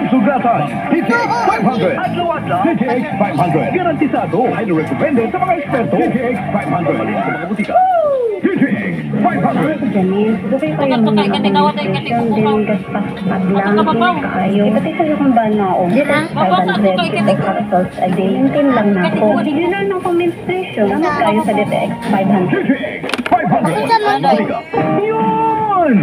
sugatan, TTX 500. Adlaw-adlaw, TTX 500. Garantisado, highly recommended sa mga eksperto. TTX 500. Sa mga butika. TTX 500. Janine, dugay kayo mga administration din gaspas paglang kaayo. Ipatay sa'yo kung ba na o 500 capsules a day. Maintain lang na ako. Hindi na ng administration. Dapat kayo sa DTX 500. TTX 500. Yun!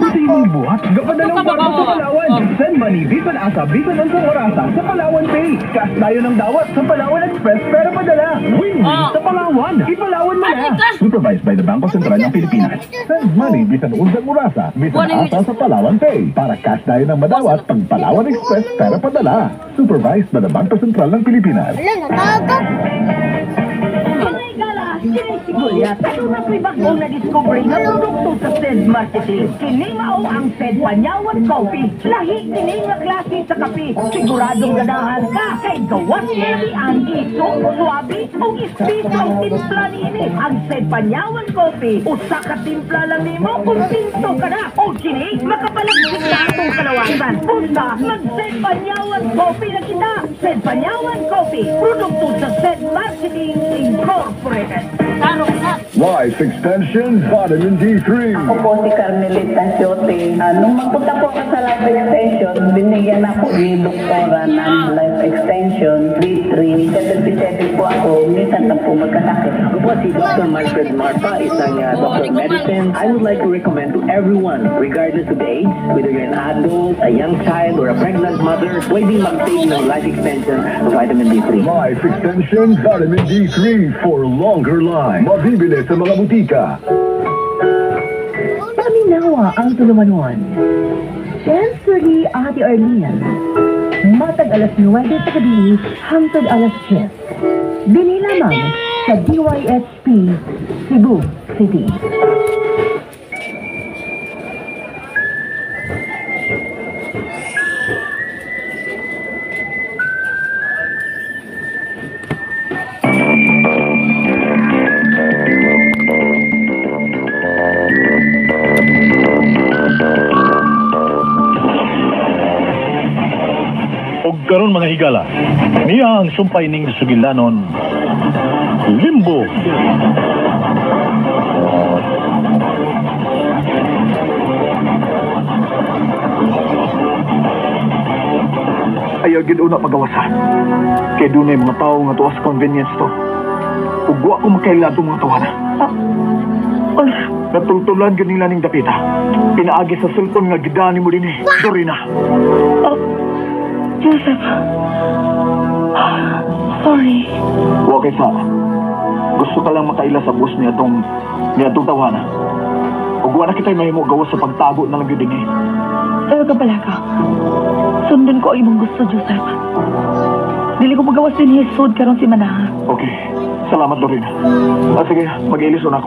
Buti mong buhat. Gapadalong kwarto sa Palawan. Send money, bisan asa, bisan ang orasa sa Palawan Pay. Cash tayo ng dawat sa Palawan Express, pero padala. Win-win sa Palawan. Ipalawan mo na. Supervised by the Bangko Sentral ng Pilipinas. Send money, bisan unsang orasa, bisan asa sa Palawan Pay. Para cash tayo ng madawat pag Palawan Express, pero padala. Supervised by the Bangko Sentral ng Pilipinas. Sinisigulya, pero na ko'y bagong na-discovery na produkto sa SED Marketing. Kini mao ang SED Panyawan Coffee. Lahi kini nga klase sa kape. Siguradong ganahan ka kay gawas nili ang iso, suwabi, o ispiso ang timpla niini. Ang SED Panyawan Coffee, usa ka timpla lang nimo kung pinto ka na. O kini, makapalagsik na itong kalawasan. Punta, mag-SED Panyawan Coffee na kita. SED Panyawan Coffee, produkto sa SED Marketing Incorporated. Life Extension Vitamin D3. Ako po si Carmelita Siote. Nung magpunta po ako sa Life Extension, binigyan ako ni Doktora ng Life Extension D3. 77 po ako, minsan na po magkasakit. Ako po si Dr. Manfred Marpa, isang doctor of medicine. I would like to recommend to everyone, regardless of the age, whether you're an adult, a young child, or a pregnant mother, pwede mag-take ng Life Extension of Vitamin D3. Life Extension Vitamin D3 for longer life. Mabibili sa mga butika. Paminawa ang tulumanon. Sensory Ate Arlene. Matag alas 9 sa gabi hangtod alas 10. Bini lamang sa DYSP Cebu City. Karon mga higala, niya ang sumpay ning sugilanon, limbo. Ayaw gid una pagawasan. Kay dunay mga tao nga tuwas convenience to. Ug wa ko makaila itong mga tawana. Natultulan gid nila ning dapita. Pinaagi sa cellphone nga gidani mo din Dorina. Joseph. Sorry. Wa kay sa. Gusto ka lang makaila sa bus niya itong tawana. Ug wala kita'y mahimo gawas sa pagtago na lang yun din Pero kabala ka. Sundin ko ang imong gusto, Joseph. Dili ko magawas din hisod karon si Manaha. Okay. Salamat, Dorina. Sige, mag-ilis na ako.